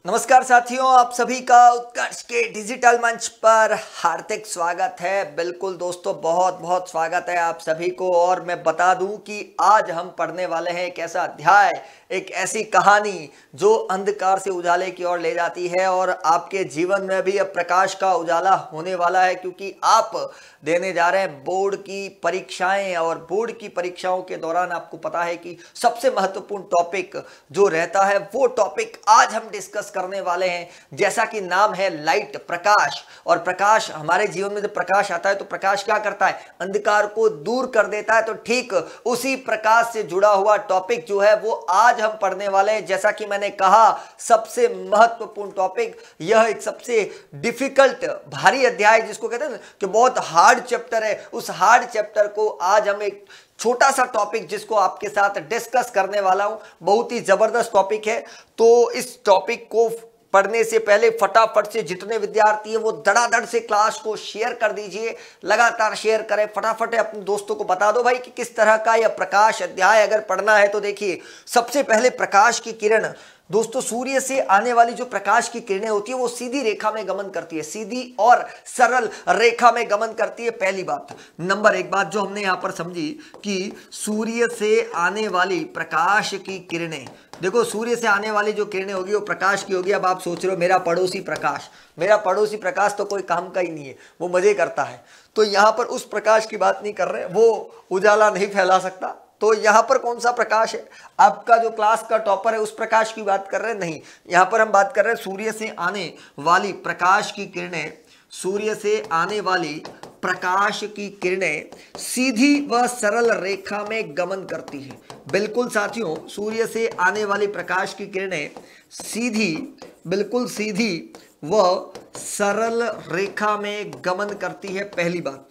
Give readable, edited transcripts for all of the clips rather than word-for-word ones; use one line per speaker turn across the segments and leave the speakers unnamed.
नमस्कार साथियों, आप सभी का उत्कर्ष के डिजिटल मंच पर हार्दिक स्वागत है। बिल्कुल दोस्तों, बहुत बहुत स्वागत है आप सभी को। और मैं बता दूं कि आज हम पढ़ने वाले हैं एक ऐसा अध्याय, एक ऐसी कहानी जो अंधकार से उजाले की ओर ले जाती है और आपके जीवन में भी अब प्रकाश का उजाला होने वाला है, क्योंकि आप देने जा रहे हैं बोर्ड की परीक्षाएं। और बोर्ड की परीक्षाओं के दौरान आपको पता है कि सबसे महत्वपूर्ण टॉपिक जो रहता है वो टॉपिक आज हम डिस्कस करने वाले हैं। जैसा कि नाम है लाइट, प्रकाश। और प्रकाश, हमारे जीवन में जब प्रकाश आता है तो प्रकाश क्या करता है? अंधकार को दूर कर देता है। तो ठीक उसी प्रकाश से जुड़ा हुआ टॉपिक जो है वो आज हम पढ़ने वाले हैं। जैसा कि मैंने कहा, सबसे महत्वपूर्ण टॉपिक यह, एक सबसे डिफिकल्ट, भारी अध्याय जिसको कहते हैं ना कि बहुत हार्ड चैप्टर है, उस हार्ड चैप्टर को आज हम एक छोटा सा टॉपिक जिसको आपके साथ डिस्कस करने वाला हूं। बहुत ही जबरदस्त टॉपिक है। तो इस टॉपिक को पढ़ने से पहले फटाफट से जितने विद्यार्थी हैं वो धड़ाधड़ से क्लास को शेयर कर दीजिए, लगातार शेयर करें। फटाफट अपने दोस्तों को बता दो भाई कि किस तरह का यह प्रकाश अध्याय अगर पढ़ना है तो देखिए, सबसे पहले प्रकाश की किरण। दोस्तों, सूर्य से आने वाली जो प्रकाश की किरणें होती है वो सीधी रेखा में गमन करती है, सीधी और सरल रेखा में गमन करती है। पहली बात। नंबर एक बात जो हमने यहां पर समझी कि सूर्य से आने वाली प्रकाश की किरणें, देखो सूर्य से आने वाली जो किरणें होगी वो प्रकाश की होगी। अब आप सोच रहे हो मेरा पड़ोसी प्रकाश, मेरा पड़ोसी प्रकाश तो कोई काम का ही नहीं है, वो मजे करता है। तो यहां पर उस प्रकाश की बात नहीं कर रहे, वो उजाला नहीं फैला सकता। तो यहां पर कौन सा प्रकाश है? आपका जो क्लास का टॉपर है उस प्रकाश की बात कर रहे हैं? नहीं, यहां पर हम बात कर रहे हैं सूर्य से आने वाली प्रकाश की किरणें। सूर्य से आने वाली प्रकाश की किरणें सीधी व सरल रेखा में गमन करती है। बिल्कुल साथियों, सूर्य से आने वाली प्रकाश की किरणें सीधी, बिल्कुल सीधी व सरल रेखा में गमन करती है। पहली बात।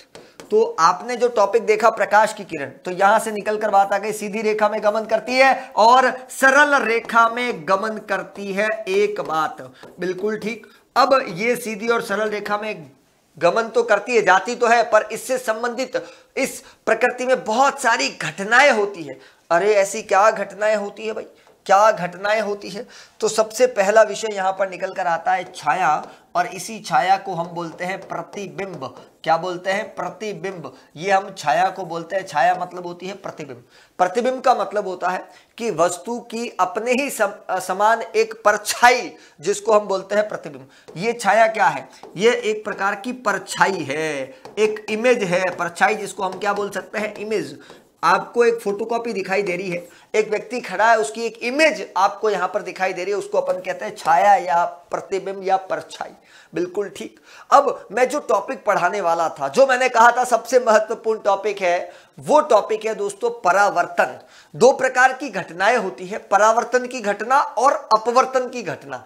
तो आपने जो टॉपिक देखा प्रकाश की किरण, तो यहां से निकलकर बात आ गई सीधी रेखा में गमन करती है और सरल रेखा में गमन करती है। एक बात बिल्कुल ठीक। अब ये सीधी और सरल रेखा में गमन तो करती है, जाती तो है, पर इससे संबंधित इस प्रकृति में बहुत सारी घटनाएं होती है। अरे ऐसी क्या घटनाएं होती है भाई, क्या घटनाएं होती है? तो सबसे पहला विषय यहां पर निकल कर आता है छाया। और इसी छाया को हम बोलते हैं प्रतिबिंब। क्या बोलते हैं? प्रतिबिंब। ये हम छाया को बोलते हैं। छाया मतलब होती है प्रतिबिंब। प्रतिबिंब का मतलब होता है कि वस्तु की अपने ही समान एक परछाई, जिसको हम बोलते हैं प्रतिबिंब। ये छाया क्या है? ये एक प्रकार की परछाई है, एक इमेज है। परछाई जिसको हम क्या बोल सकते हैं? इमेज। आपको एक फोटोकॉपी दिखाई दे रही है, एक व्यक्ति खड़ा है, उसकी एक इमेज आपको यहां पर दिखाई दे रही है, उसको अपन कहते हैं छाया या प्रतिबिंब या परछाई। बिल्कुल ठीक। अब मैं जो टॉपिक पढ़ाने वाला था, जो मैंने कहा था सबसे महत्वपूर्ण टॉपिक है, वो टॉपिक है दोस्तों परावर्तन। दो प्रकार की घटनाएं होती है, परावर्तन की घटना और अपवर्तन की घटना।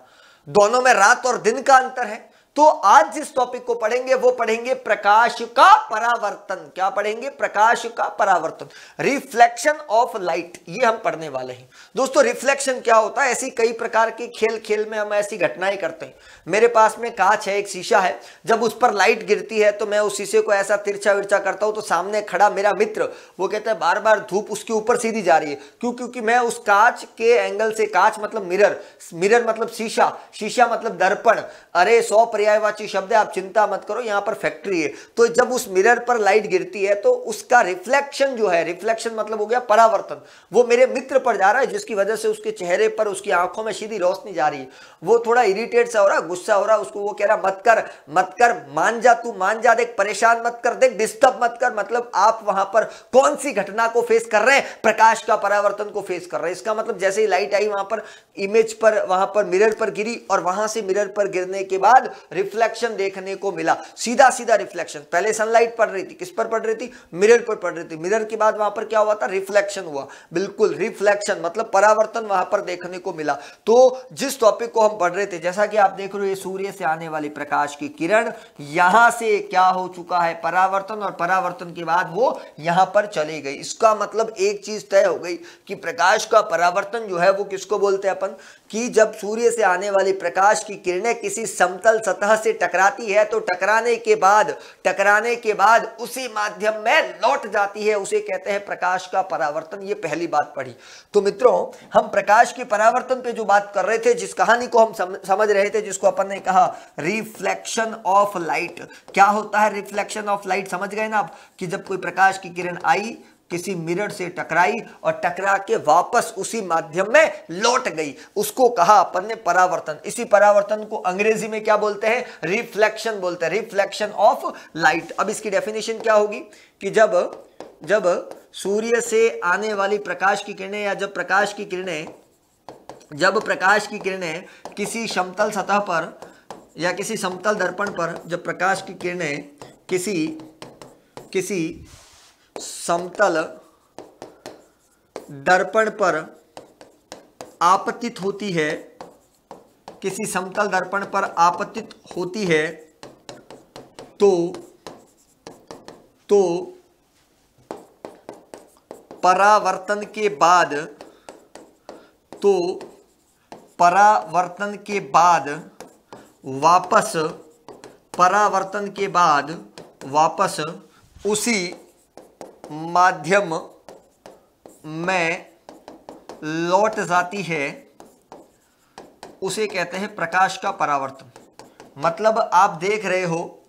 दोनों में रात और दिन का अंतर है। तो आज जिस टॉपिक को पढ़ेंगे वो पढ़ेंगे प्रकाश का परावर्तन। क्या पढ़ेंगे? प्रकाश का परावर्तन, रिफ्लेक्शन ऑफ लाइट, ये हम पढ़ने वाले हैं। दोस्तों, रिफ्लेक्शन क्या होता है? ऐसी कई प्रकार की खेल खेल में हम ऐसी घटनाएं करते हैं। मेरे पास में कांच है, एक शीशा है, जब उस पर लाइट गिरती है तो मैं उस शीशे को ऐसा तिरछा विरछा करता हूं, तो सामने खड़ा मेरा मित्र वो कहता है बार बार धूप उसके ऊपर सीधी जा रही है। क्यों? क्योंकि मैं उस कांच के एंगल से, कांच मतलब मिरर, मिरर मतलब शीशा, शीशा मतलब दर्पण। अरे 100 पर्यायवाची शब्द है, आप चिंता मत करो, यहां पर फैक्ट्री है। तो जब उस मिरर पर लाइट गिरती है तो उसका रिफ्लेक्शन जो है, रिफ्लेक्शन मतलब हो गया परावर्तन, वो मेरे मित्र पर जा रहा है, जिसकी वजह से उसके चेहरे पर, उसकी आंखों में सीधी रोशनी जा रही है। वो थोड़ा इरिटेट सा हो रहा, गुस्सा हो रहा, उसको वो कह रहा मत कर मत कर, मान जा, तू मान जा, देख परेशान मत कर, देख डिस्टर्ब मत कर। मतलब आप वहां पर कौन सी घटना को फेस कर रहे हैं? प्रकाश का परावर्तन को फेस कर रहे हैं। इसका मतलब जैसे ही लाइट आई वहां पर इमेज पर, वहां पर मिरर पर गिरी, और वहां से मिरर पर गिरने के बाद रिफ्लेक्शन देखने को मिला, सीधा सीधा रिफ्लेक्शन। पहले सनलाइट पड़ रही थी, किस पर पड़ रही थी? मिरर पर पड़ रही थी। मिरर के बाद वहां पर क्या हुआ था? रिफ्लेक्शन हुआ। बिल्कुल, रिफ्लेक्शन मतलब परावर्तन वहां पर देखने को मिला। तो जिस टॉपिक को हम पढ़ रहे थे, जैसा कि आप देख रहे हो, ये सूर्य से आने वाली प्रकाश की किरण, यहां से क्या हो चुका है? परावर्तन, और परावर्तन के बाद वो यहां पर चली गई। इसका मतलब एक चीज तय हो गई कि प्रकाश का परावर्तन जो है वो किसको बोलते हैं अपन? कि जब सूर्य से आने वाली प्रकाश की किरणें किसी समतल सतह से टकराती है तो टकराने के बाद उसी माध्यम में लौट जाती है, उसे कहते हैं प्रकाश का परावर्तन। ये पहली बात पढ़ी। तो मित्रों, हम प्रकाश के परावर्तन पे जो बात कर रहे थे, जिस कहानी को हम समझ रहे थे, जिसको अपन ने कहा रिफ्लेक्शन ऑफ लाइट। क्या होता है रिफ्लेक्शन ऑफ लाइट? समझ गए ना आप, कि जब कोई प्रकाश की किरण आई, किसी मिरर से टकराई और टकरा के वापस उसी माध्यम में लौट गई, उसको कहा अपन ने परावर्तन। इसी परावर्तन को अंग्रेजी में क्या बोलते हैं? रिफ्लेक्शन बोलते हैं, रिफ्लेक्शन ऑफ लाइट। अब इसकी डेफिनेशन क्या होगी कि जब सूर्य से आने वाली प्रकाश की किरणें या जब प्रकाश की किरणें किसी समतल सतह पर या किसी समतल दर्पण पर, जब प्रकाश की किरणें किसी समतल दर्पण पर आपतित होती है, किसी समतल दर्पण पर आपतित होती है, तो परावर्तन के बाद वापस उसी माध्यम में लौट जाती है, उसे कहते हैं प्रकाश का परावर्तन। मतलब आप देख रहे हो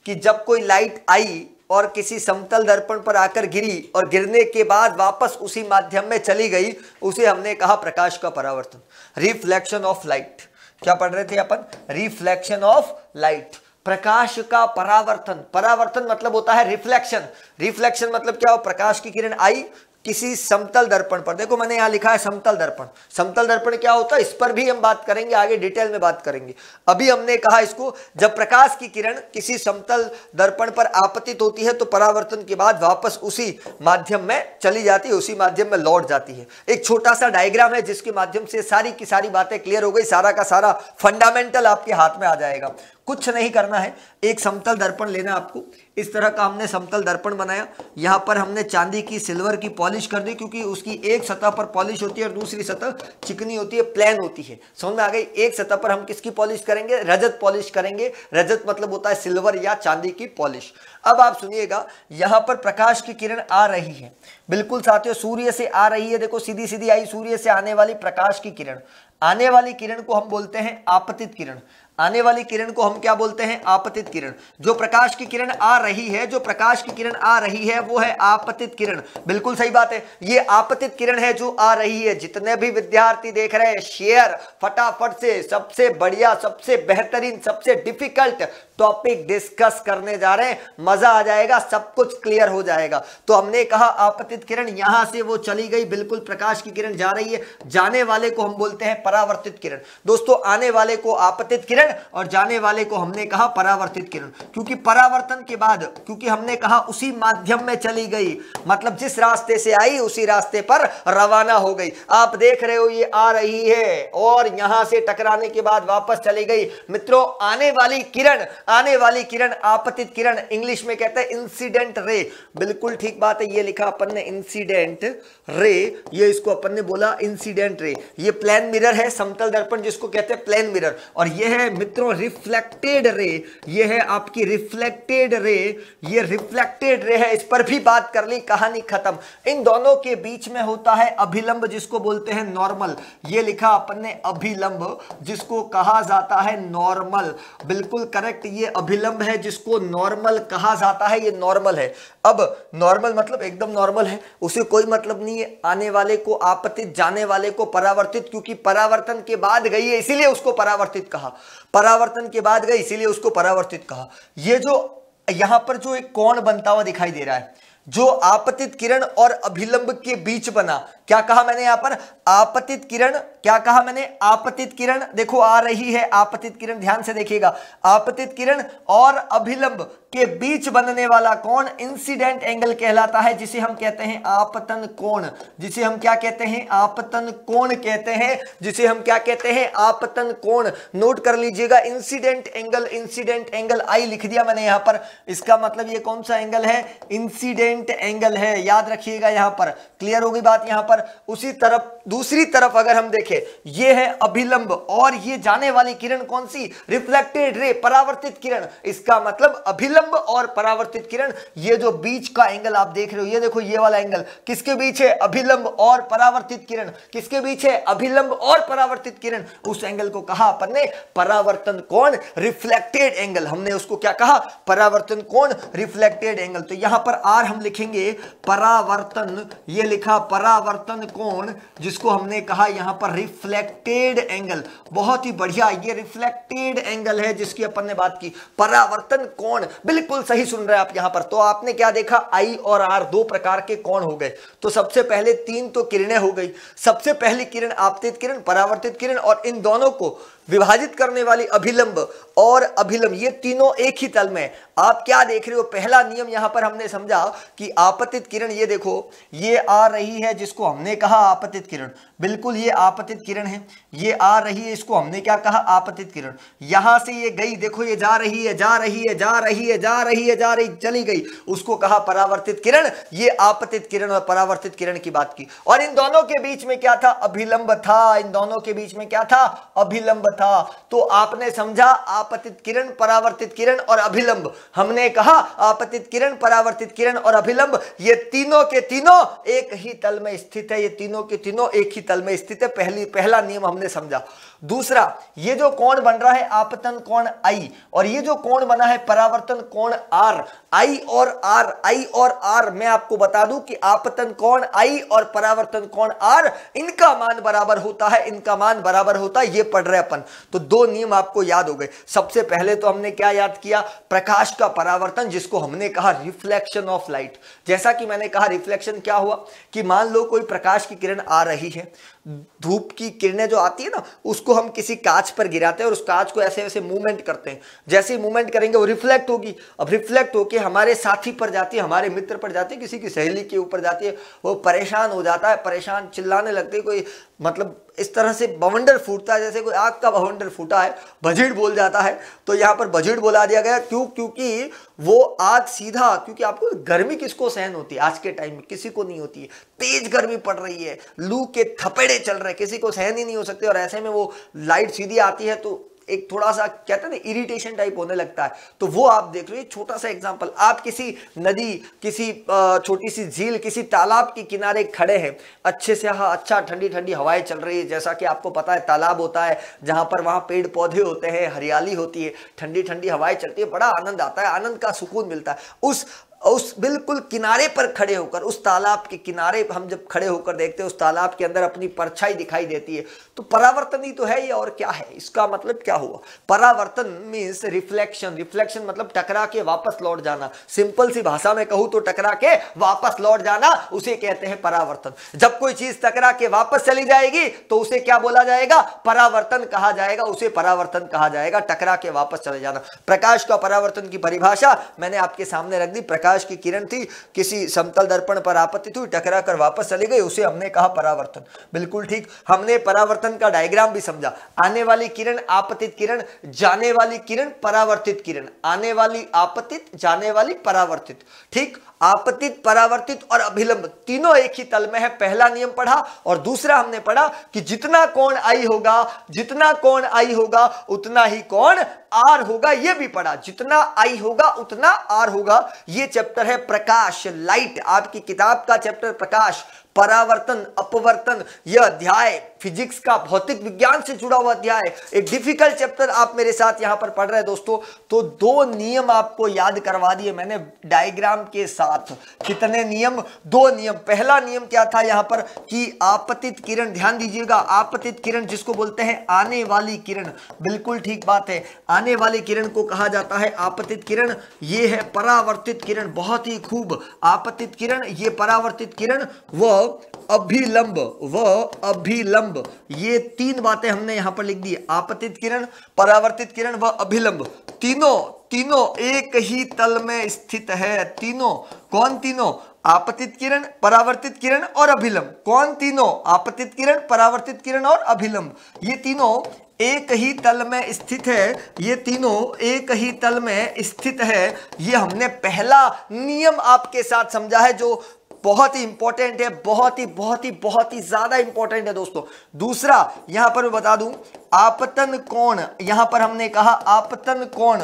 कि जब कोई लाइट आई और किसी समतल दर्पण पर आकर गिरी और गिरने के बाद वापस उसी माध्यम में चली गई, उसे हमने कहा प्रकाश का परावर्तन, रिफ्लेक्शन ऑफ लाइट। क्या पढ़ रहे थे अपन? रिफ्लेक्शन ऑफ लाइट, प्रकाश का परावर्तन। परावर्तन मतलब होता है रिफ्लेक्शन। रिफ्लेक्शन मतलब क्या हो? प्रकाश की किरण आई किसी समतल दर्पण पर, देखो मैंने यहां लिखा है समतल दर्पण। समतल दर्पण क्या होता है, इस पर भी हम बात करेंगे, आगे डिटेल में बात करेंगे। अभी हमने कहा इसको, जब प्रकाश की किरण किसी समतल दर्पण पर आपतित होती है तो परावर्तन के बाद वापस उसी माध्यम में चली जाती है, उसी माध्यम में लौट जाती है। एक छोटा सा डायग्राम है जिसके माध्यम से सारी की सारी बातें क्लियर हो गई, सारा का सारा फंडामेंटल आपके हाथ में आ जाएगा। कुछ नहीं करना है, एक समतल दर्पण लेना आपको। इस तरह का हमने समतल दर्पण बनाया, यहां पर हमने चांदी की, सिल्वर की पॉलिश कर दी, क्योंकि उसकी एक सतह पर पॉलिश होती है और दूसरी सतह चिकनी होती है, प्लेन होती है। समझ में आ गई? एक सतह पर हम किसकी पॉलिश करेंगे? रजत पॉलिश करेंगे। रजत मतलब होता है सिल्वर या चांदी की पॉलिश। अब आप सुनिएगा, यहां पर प्रकाश की किरण आ रही है, बिल्कुल साथियों, सूर्य से आ रही है। देखो सीधी सीधी आई, सूर्य से आने वाली प्रकाश की किरण। आने वाली किरण को हम बोलते हैं आपतित किरण। आने वाली किरण को हम क्या बोलते हैं? आपतित किरण। जो प्रकाश की किरण आ रही है, वो है आपतित किरण। बिल्कुल सही बात है, ये आपतित किरण है जो आ रही है। जितने भी विद्यार्थी देख रहे हैं, शेयर फटाफट से। सबसे बढ़िया, सबसे बेहतरीन, सबसे डिफिकल्ट टॉपिक डिस्कस करने जा रहे हैं, मजा आ जाएगा, सब कुछ क्लियर हो जाएगा। तो हमने कहा आपतित किरण, यहां से वो चली गई, बिल्कुल प्रकाश की किरण जा रही है। जाने वाले को हम बोलते हैं परावर्तित किरण। दोस्तों, आने वाले को आपतित किरण और जाने वाले को हमने कहा परावर्तित किरण। क्योंकि परावर्तन के बाद, क्योंकि हमने कहा उसी माध्यम में चली गई, मतलब जिस रास्ते से आई उसी रास्ते पर रवाना हो गई। आप देख रहे हो ये आ रही है और यहां से टकराने के बाद वापस चली गई। मित्रों, आने वाली किरण आपतित किरण, इंग्लिश में कहते हैं इंसिडेंट रे। बिल्कुल ठीक बात है, ये लिखा अपन ने इंसिडेंट रे, ये इसको अपन ने बोला इंसिडेंट रे। ये प्लेन मिरर है, समतल दर्पण जिसको कहते हैं प्लेन मिरर। और ये है मित्रों रिफ्लेक्टेड रे, ये है आपकी रिफ्लेक्टेड रे, ये रिफ्लेक्टेड रे है। इस पर भी बात कर ली, कहानी खत्म। इन दोनों के बीच में होता है अभिलंब, जिसको बोलते हैं नॉर्मल। ये लिखा अपन ने अभिलंब, जिसको कहा जाता है नॉर्मल। बिल्कुल करेक्ट, ये अभिलंब है जिसको नॉर्मल कहा जाता है, ये नॉर्मल है। अब नॉर्मल मतलब एकदम नॉर्मल है, उसे कोई मतलब नहीं है। आने वाले को आपतित, जाने वाले को परावर्तित, क्योंकि परावर्तन के बाद गई है इसीलिए उसको परावर्तित कहा। परावर्तन के बाद गई इसीलिए उसको परावर्तित कहा। ये जो यहां पर जो एक कोण बनता हुआ दिखाई दे रहा है, जो आपतित किरण और अभिलंब के बीच बना, क्या कहा मैंने यहां पर? आपतित किरण। क्या कहा मैंने? आपतित किरण। देखो आ रही है आपतित किरण, ध्यान से देखिएगा। आपतित किरण और अभिलंब के बीच बनने वाला कोण इंसिडेंट एंगल कहलाता है, जिसे हम कहते हैं आपतन कोण। जिसे हम क्या कहते हैं? आपतन कोण कहते हैं, जिसे हम क्या कहते हैं? आपतन कोण। नोट कर लीजिएगा, इंसिडेंट एंगल, इंसिडेंट एंगल आई लिख दिया मैंने यहां पर। इसका मतलब ये कौन सा एंगल है? इंसिडेंट इंसिडेंट एंगल है, याद रखिएगा यहां पर। क्लियर होगी बात यहां पर। उसी तरफ दूसरी तरफ अगर हम देखें, ये है अभिलंब और ये जाने वाली किरण कौन सी, रिफ्लेक्टेड रे, परावर्तित किरण। इसका मतलब अभिलंब और परावर्तित किरण, ये जो बीच का एंगल आप देख रहे हो, ये देखो ये वाला एंगल किसके बीच है, अभिलंब और परावर्तित किरण। किसके बीच है, अभिलंब और परावर्तित किरण। उस एंगल को कहा अपन ने परावर्तन कोण, रिफ्लेक्टेड एंगल। हमने उसको क्या कहा, परावर्तन कोण, रिफ्लेक्टेड एंगल। तो यहां पर आर हम लिखेंगे परावर्तन, ये लिखा परावर्तन कोण, जिसको हमने कहा यहां पर रिफ्लेक्टेड एंगल। बहुत ही बढ़िया, ये रिफ्लेक्टेड एंगल है जिसकी अपन ने बात की, परावर्तन कोण। बिल्कुल सही सुन रहे हैं आप यहां पर। तो आपने क्या देखा, आई और आर दो प्रकार के कोण हो गए। तो सबसे पहले तीन तो किरणें हो गई। सबसे पहली किरण आपतित किरण, परावर्तित किरण, और इन दोनों को विभाजित करने वाली अभिलंब और अभिलंब, ये तीनों एक ही तल में। आप क्या देख रहे हो, पहला नियम यहां पर हमने समझा कि आपतित किरण, ये देखो ये आ रही है जिसको हमने कहा आपतित किरण। बिल्कुल ये आपतित किरण है, ये आ रही है, इसको हमने क्या कहा, आपतित किरण। यहां से ये गई, देखो ये जा रही है, जा रही है, जा रही है, जा रही है, जा रही, चली गई, उसको कहा परावर्तित किरण। ये आपतित किरण और परावर्तित किरण की बात की। और इन दोनों के बीच में क्या था, अभिलंब था। इन दोनों के बीच में क्या था, अभिलंब था। तो आपने समझा आपतित किरण, परावर्तित किरण और अभिलंब। हमने कहा आपतित किरण, परावर्तित किरण और अभिलंब, ये तीनों के तीनों एक ही तल में स्थित है। ये तीनों के तीनों एक ही तल में स्थित है। पहला नियम हमने समझा। दूसरा, ये जो कोण बन रहा है आपतन कोण आई, और ये जो कोण बना है परावर्तन कोण आर, आई और आर, आई और आर, मैं आपको बता दूं कि आपतन कोण आई और परावर्तन कोण आर, इनका मान बराबर होता है, इनका मान बराबर होता है। ये पढ़ रहे अपन। तो दो नियम आपको याद हो गए। सबसे पहले तो हमने क्या याद किया, प्रकाश का परावर्तन, जिसको हमने कहा रिफ्लेक्शन ऑफ लाइट। जैसा कि मैंने कहा रिफ्लेक्शन क्या हुआ कि मान लो कोई प्रकाश की किरण आ रही है, धूप की किरणें जो आती है ना, उसको हम किसी कांच पर गिराते हैं और उस कांच को ऐसे ऐसे मूवमेंट करते हैं। जैसे ही मूवमेंट करेंगे वो रिफ्लेक्ट होगी। अब रिफ्लेक्ट होके हमारे साथी पर जाती है, हमारे मित्र पर जाती है, किसी की सहेली के ऊपर जाती है, वो परेशान हो जाता है, परेशान चिल्लाने लगते हैं, कोई मतलब इस तरह से बवंडर फूटता है, जैसे कोई आग का बवंडर फूटा है, भजीड़ बोल जाता है। तो यहाँ पर भजीड़ बोला दिया गया, क्यों, क्योंकि वो आग सीधा, क्योंकि आपको गर्मी किसको सहन होती है आज के टाइम में, किसी को नहीं होती है। तेज गर्मी पड़ रही है, लू के थपेड़े चल रहे हैं, किसी को सहन ही नहीं हो सकते, और ऐसे में वो लाइट सीधी आती है तो एक थोड़ा सा कहते हैं ना इरिटेशन टाइप होने लगता है। तो वो आप देख लो, छोटा सा एग्जांपल, आप किसी नदी, किसी छोटी सी झील, किसी तालाब के किनारे खड़े हैं, अच्छे से अच्छा ठंडी ठंडी हवाएं चल रही है, जैसा कि आपको पता है तालाब होता है जहां पर वहां पेड़ पौधे होते हैं, हरियाली होती है, ठंडी ठंडी हवाएं चलती है, बड़ा आनंद आता है, आनंद का सुकून मिलता है। उस बिल्कुल किनारे पर खड़े होकर, उस तालाब के किनारे हम जब खड़े होकर देखते हैं, उस तालाब के अंदर अपनी परछाई दिखाई देती है, तो परावर्तन ही तो है ये, और क्या है। इसका मतलब क्या हुआ, परावर्तन मींस रिफ्लेक्शन। रिफ्लेक्शन मतलब टकरा के वापस लौट जाना। सिंपल सी भाषा में कहूं तो टकरा के वापस लौट जाना, उसे कहते हैं परावर्तन। जब कोई चीज टकरा के वापस चली जाएगी तो उसे क्या बोला जाएगा, परावर्तन कहा जाएगा, उसे परावर्तन कहा जाएगा, टकरा के वापस चले जाना। प्रकाश का परावर्तन की परिभाषा मैंने आपके सामने रख दी। प्रकाश की किरण थी, किसी समतल दर्पण पर आपतित हुई, टकरा कर वापस चली गई, उसे हमने कहा परावर्तन। बिल्कुल ठीक। हमने परावर्तन का डायग्राम भी समझा। आने वाली किरण आपतित किरण, जाने वाली किरण परावर्तित किरण, आने वाली आपतित, जाने वाली परावर्तित। ठीक, आपतित, परावर्तित और अभिलंब तीनों एक ही तल में है। पहला नियम पढ़ा। और दूसरा हमने पढ़ा कि जितना कोण आई होगा, जितना कोण आई होगा उतना ही कोण आर होगा। यह भी पढ़ा, जितना आई होगा उतना आर होगा। यह चैप्टर है प्रकाश, लाइट, आपकी किताब का चैप्टर प्रकाश, परावर्तन, अपवर्तन। यह अध्याय फिजिक्स का, भौतिक विज्ञान से जुड़ा हुआ अध्याय, एक डिफिकल्ट चैप्टर आप मेरे साथ यहां पर पढ़ रहे हैं दोस्तों। तो दो नियम आपको याद करवा दिए मैंने डायग्राम के साथ। कितने नियम, दो नियम। पहला नियम क्या था यहां पर कि आपतित किरण, ध्यान दीजिएगा, आपतित किरण जिसको बोलते हैं आने वाली किरण, बिल्कुल ठीक बात है, आने वाली किरण को कहा जाता है आपतित किरण। ये है परावर्तित किरण, बहुत ही खूब। आपतित किरण, ये परावर्तित किरण, वह अभिलंब, वह अभिलंब। ये तीन बातें हमने यहां पर लिख दी, आपतित किरण, परावर्तित किरण व अभिलंब। तीनों एक ही तल में स्थित है। तीनों, कौन तीनों, आपतित किरण, परावर्तित किरण और अभिलंब, कौन तीनों? आपतित किरण, परावर्तित किरण और अभिलंब, ये तीनों एक ही तल में स्थित है। ये तीनों एक ही तल में स्थित है। ये हमने पहला नियम आपके साथ समझा है, जो बहुत ही इंपॉर्टेंट है, बहुत ही ज्यादा इंपॉर्टेंट है दोस्तों। दूसरा यहां पर मैं बता दूं, आपतन कोण, यहां पर हमने कहा आपतन कोण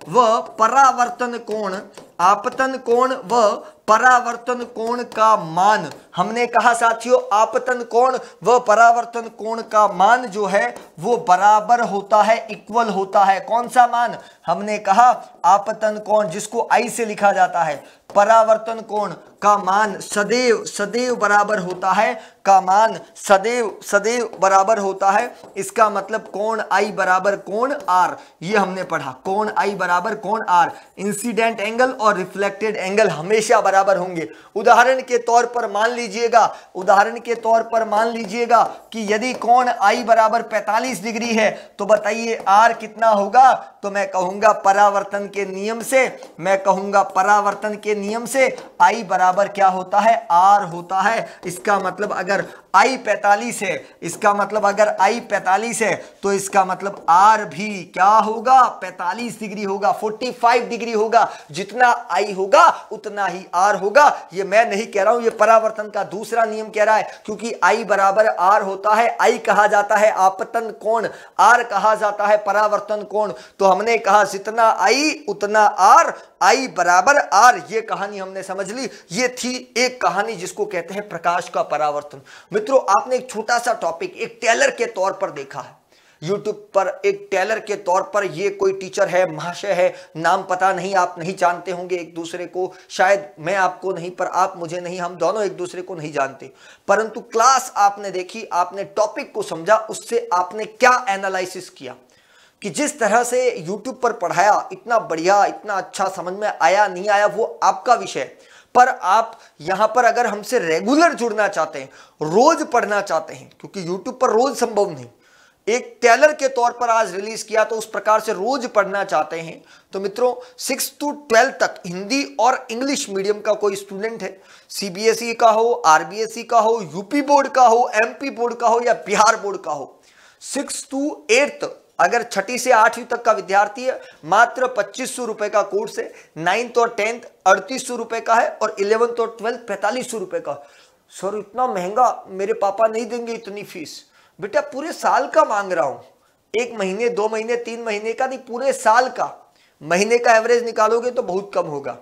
व परावर्तन कोण, आपतन कोण व परावर्तन कोण का मान, हमने कहा साथियों आपतन कोण व परावर्तन कोण का मान जो है वो बराबर होता है, इक्वल होता है। कौन सा मान? हमने कहा आपतन कोण जिसको आई से लिखा जाता है, परावर्तन कोण का मान सदैव बराबर होता है, का मान सदैव बराबर होता है। इसका मतलब कोण आई बराबर कोण आर, ये हमने पढ़ा, कोण आई बराबर कोण आर। इंसिडेंट एंगल और रिफ्लेक्टेड एंगल हमेशा बराबर होंगे। उदाहरण के तौर पर मान लीजिएगा कि यदि कोण आई बराबर 45 डिग्री है तो बताइए आर कितना होगा? तो मैं कहूंगा परावर्तन के नियम से आई बराबर क्या होता है? आर होता है। इसका मतलब अगर आई 45 है, तो इसका मतलब आर भी क्या होगा? 45 डिग्री होगा, 45 डिग्री होगा। जितना आई होगा उतना ही आर होगा। ये मैं नहीं कह रहा हूं, ये परावर्तन का दूसरा नियम कह रहा है, क्योंकि आई बराबर आर होता है। आई कहा जाता है आपतन कोण, आर कहा जाता है परावर्तन कोण। तो हमने कहा जितना आई उतना आर, आई बराबर आर, ये कहानी हमने समझ ली। ये थी एक कहानी जिसको कहते हैं प्रकाश का परावर्तन। मित्रों, आपने एक छोटा सा टॉपिक एक टेलर के तौर पर देखा है YouTube पर, एक टेलर के तौर पर। ये कोई टीचर है, महाशय है, नाम पता नहीं, आप नहीं जानते होंगे एक दूसरे को, शायद मैं आपको नहीं, पर आप मुझे नहीं, हम दोनों एक दूसरे को नहीं जानते। परंतु क्लास आपने देखी, आपने टॉपिक को समझा, उससे आपने क्या एनालिसिस किया कि जिस तरह से YouTube पर पढ़ाया, इतना बढ़िया, इतना अच्छा समझ में आया नहीं आया वो आपका विषय। पर आप यहां पर अगर हमसे रेगुलर जुड़ना चाहते हैं, रोज पढ़ना चाहते हैं, क्योंकि YouTube पर रोज संभव नहीं, एक टेलर के तौर पर आज रिलीज किया तो उस प्रकार से रोज पढ़ना चाहते हैं, तो मित्रों 6 to 12 तक हिंदी और इंग्लिश मीडियम का कोई स्टूडेंट है, CBSE का हो, RBSE का हो, यूपी बोर्ड का हो, MP बोर्ड का हो या बिहार बोर्ड का हो, 6 to 8 अगर 6ठी से 8वीं तक का विद्यार्थी है, मात्र 2500 रुपए का कोर्स है। 9th और 10th 3800 रुपए का है और 11th और 12th 4500 रुपए का। सर इतना महंगा मेरे पापा नहीं देंगे इतनी फीस। बेटा पूरे साल का मांग रहा हूं, 1 महीने 2 महीने 3 महीने का नहीं, पूरे साल का। महीने का एवरेज निकालोगे तो बहुत कम होगा।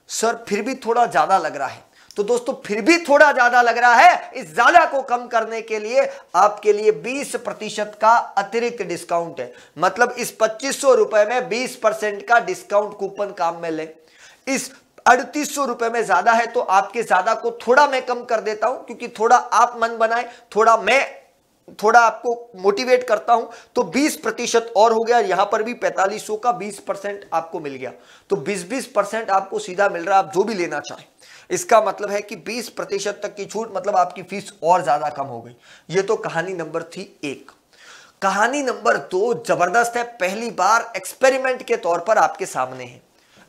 सर फिर भी थोड़ा ज्यादा लग रहा है। तो दोस्तों फिर भी थोड़ा ज्यादा लग रहा है, इस ज्यादा को कम करने के लिए आपके लिए 20% का अतिरिक्त डिस्काउंट है। मतलब इस 2500 रुपए में 20% का डिस्काउंट कूपन काम में लें। इस 3800 रुपए में ज्यादा है तो आपके ज्यादा को थोड़ा मैं कम कर देता हूं, क्योंकि थोड़ा आप मन बनाए, थोड़ा आपको मोटिवेट करता हूं, तो 20% और हो गया। यहां पर भी 4500 का 20% आपको मिल गया, तो 20% आपको सीधा मिल रहा है, आप जो भी लेना चाहें। इसका मतलब है कि 20% तक की छूट, मतलब आपकी फीस और ज्यादा कम हो गई। ये तो कहानी नंबर थी 1। कहानी नंबर 2 जबरदस्त है, पहली बार एक्सपेरिमेंट के तौर पर आपके सामने है,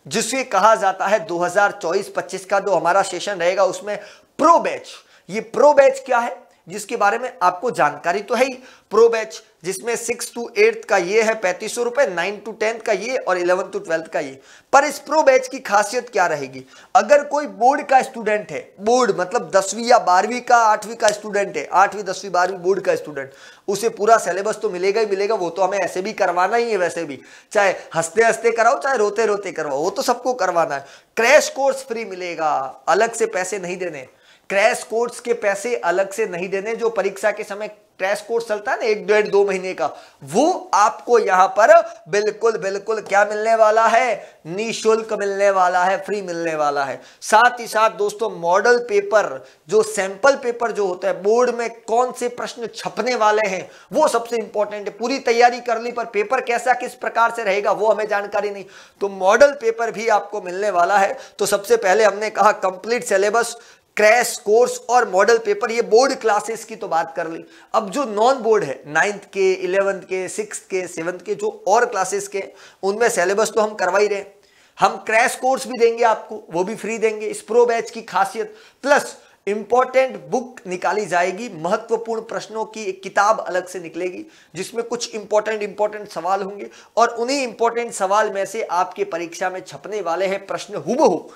जिसे कहा जाता है 2024-25 का जो हमारा सेशन रहेगा उसमें प्रो बैच। ये प्रो बैच क्या है जिसके बारे में आपको जानकारी तो है ही। प्रो बैच जिसमें 6 to 8 का ये है 3500 रुपए, 9 to 10 का ये और 11 to 12 का ये। पर इस प्रो बैच की खासियत क्या रहेगी? अगर कोई बोर्ड का स्टूडेंट है, बोर्ड मतलब 10वीं या 12वीं का 8वीं का स्टूडेंट है, 8वीं 10वीं 12वीं बोर्ड का स्टूडेंट, उसे पूरा सिलेबस तो मिलेगा ही मिलेगा। वो तो हमें ऐसे भी करवाना ही है, वैसे भी चाहे हंसते हंसते कराओ चाहे रोते रोते करवाओ, वो तो सबको करवाना है। क्रैश कोर्स फ्री मिलेगा, अलग से पैसे नहीं देने। क्रैश कोर्स के पैसे अलग से नहीं देने। जो परीक्षा के समय क्रैश कोर्स चलता है ना 1 डेढ़ 2 महीने का, वो आपको यहां पर बिल्कुल क्या मिलने वाला है? निःशुल्क मिलने वाला है, फ्री मिलने वाला है। साथ ही साथ दोस्तों मॉडल पेपर, जो सैंपल पेपर जो होता है, बोर्ड में कौन से प्रश्न छपने वाले हैं वो सबसे इंपॉर्टेंट है। पूरी तैयारी कर ली पर पेपर कैसा किस प्रकार से रहेगा वो हमें जानकारी नहीं, तो मॉडल पेपर भी आपको मिलने वाला है। तो सबसे पहले हमने कहा कंप्लीट सिलेबस, क्रैश कोर्स और मॉडल पेपर, ये बोर्ड क्लासेस की तो बात कर ली। अब जो नॉन बोर्ड है 9th के 11th के 6th के 7th के जो और क्लासेस के, उनमें सिलेबस तो हम करवा ही रहे। हम क्रैश कोर्स भी देंगे आपको, वो भी फ्री देंगे। इस प्रो बैच की खासियत प्लस इंपॉर्टेंट बुक निकाली जाएगी, महत्वपूर्ण प्रश्नों की एक किताब अलग से निकलेगी जिसमें कुछ इंपॉर्टेंट सवाल होंगे और उन्हीं इंपॉर्टेंट सवाल में से आपके परीक्षा में छपने वाले हैं प्रश्न हूबहू।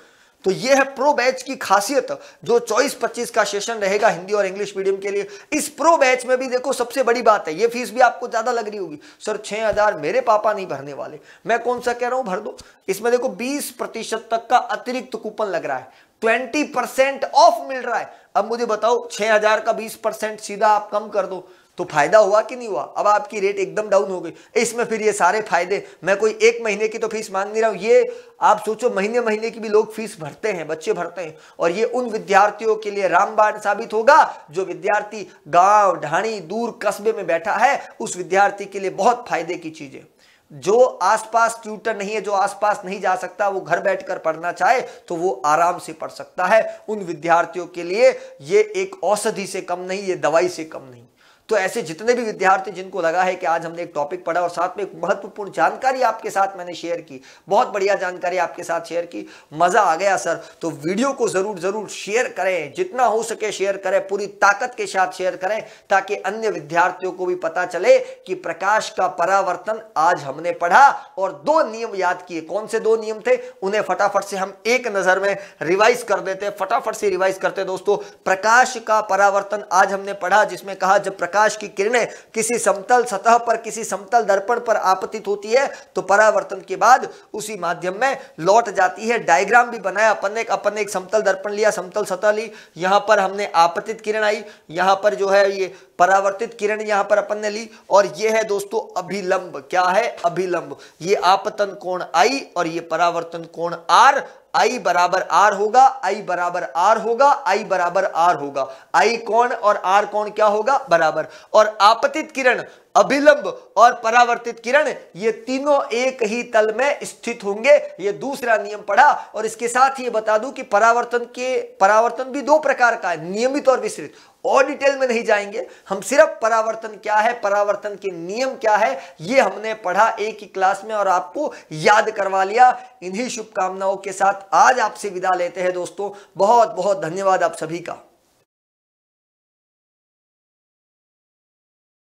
तो ये है प्रो बैच की खासियत, जो 24-25 का सेशन रहेगा हिंदी और इंग्लिश मीडियम के लिए। इस प्रो बैच में भी देखो सबसे बड़ी बात है, ये फीस भी आपको ज्यादा लग रही होगी, सर 6,000 मेरे पापा नहीं भरने वाले। मैं कौन सा कह रहा हूं, भर दो। इसमें देखो 20% तक का अतिरिक्त कूपन लग रहा है, 20% ऑफ मिल रहा है। अब मुझे बताओ 6,000 का 20% सीधा आप कम कर दो तो फायदा हुआ कि नहीं हुआ? अब आपकी रेट एकदम डाउन हो गई। इसमें फिर ये सारे फायदे, मैं कोई एक महीने की तो फीस मांग नहीं रहा हूं, ये आप सोचो महीने महीने की भी लोग फीस भरते हैं, बच्चे भरते हैं। और ये उन विद्यार्थियों के लिए रामबाण साबित होगा जो विद्यार्थी गांव ढाणी दूर कस्बे में बैठा है, उस विद्यार्थी के लिए बहुत फायदे की चीज है। जो आसपास ट्यूटर नहीं है, जो आसपास नहीं जा सकता, वो घर बैठकर पढ़ना चाहे तो वो आराम से पढ़ सकता है। उन विद्यार्थियों के लिए ये एक औषधि से कम नहीं, ये दवाई से कम नहीं। तो ऐसे जितने भी विद्यार्थी जिनको लगा है कि आज हमने एक टॉपिक पढ़ा और साथ में एक महत्वपूर्ण जानकारी आपके साथ मैंने शेयर की, बहुत बढ़िया जानकारी आपके साथ शेयर की, मजा आ गया सर, तो वीडियो को जरूर शेयर करें, जितना हो सके शेयर करें, पूरी ताकत के साथ शेयर करें ताकि अन्य विद्यार्थियों को भी पता चले कि प्रकाश का परावर्तन आज हमने पढ़ा और 2 नियम याद किए। कौन से 2 नियम थे, उन्हें फटाफट से हम एक नजर में रिवाइज कर देते, फटाफट से रिवाइज करते दोस्तों। प्रकाश का परावर्तन आज हमने पढ़ा, जिसमें कहा जब प्रकाश की किरणें किसी समतल सतह पर, किसी समतल दर्पण पर आपतित होती है तो परावर्तन के बाद उसी माध्यम में लौट जाती है। डायग्राम भी बनाया अपन ने एक समतल दर्पण लिया, समतल सतह ली, यहां पर हमने आपतित किरण आई, यहां पर जो है ये परावर्तित किरण यहां पर अपन ने ली, और ये है दोस्तों अभिलंब। क्या है? अभिलंब। ये आपतन कोण I और ये परावर्तन कोण R। I बराबर R होगा, I बराबर R होगा, I बराबर R होगा। I कोण और R कोण क्या होगा? बराबर। और आपतित किरण, अभिलंब और परावर्तित किरण ये तीनों एक ही तल में स्थित होंगे। ये दूसरा नियम पढ़ा। और इसके साथ ही बता दूं कि परावर्तन भी 2 प्रकार का है, नियमित और विसरित। और डिटेल में नहीं जाएंगे हम, सिर्फ परावर्तन क्या है, परावर्तन के नियम क्या है, ये हमने पढ़ा एक ही क्लास में और आपको याद करवा लिया। इन्हीं शुभकामनाओं के साथ आज आपसे विदा लेते हैं दोस्तों। बहुत बहुत धन्यवाद आप सभी का।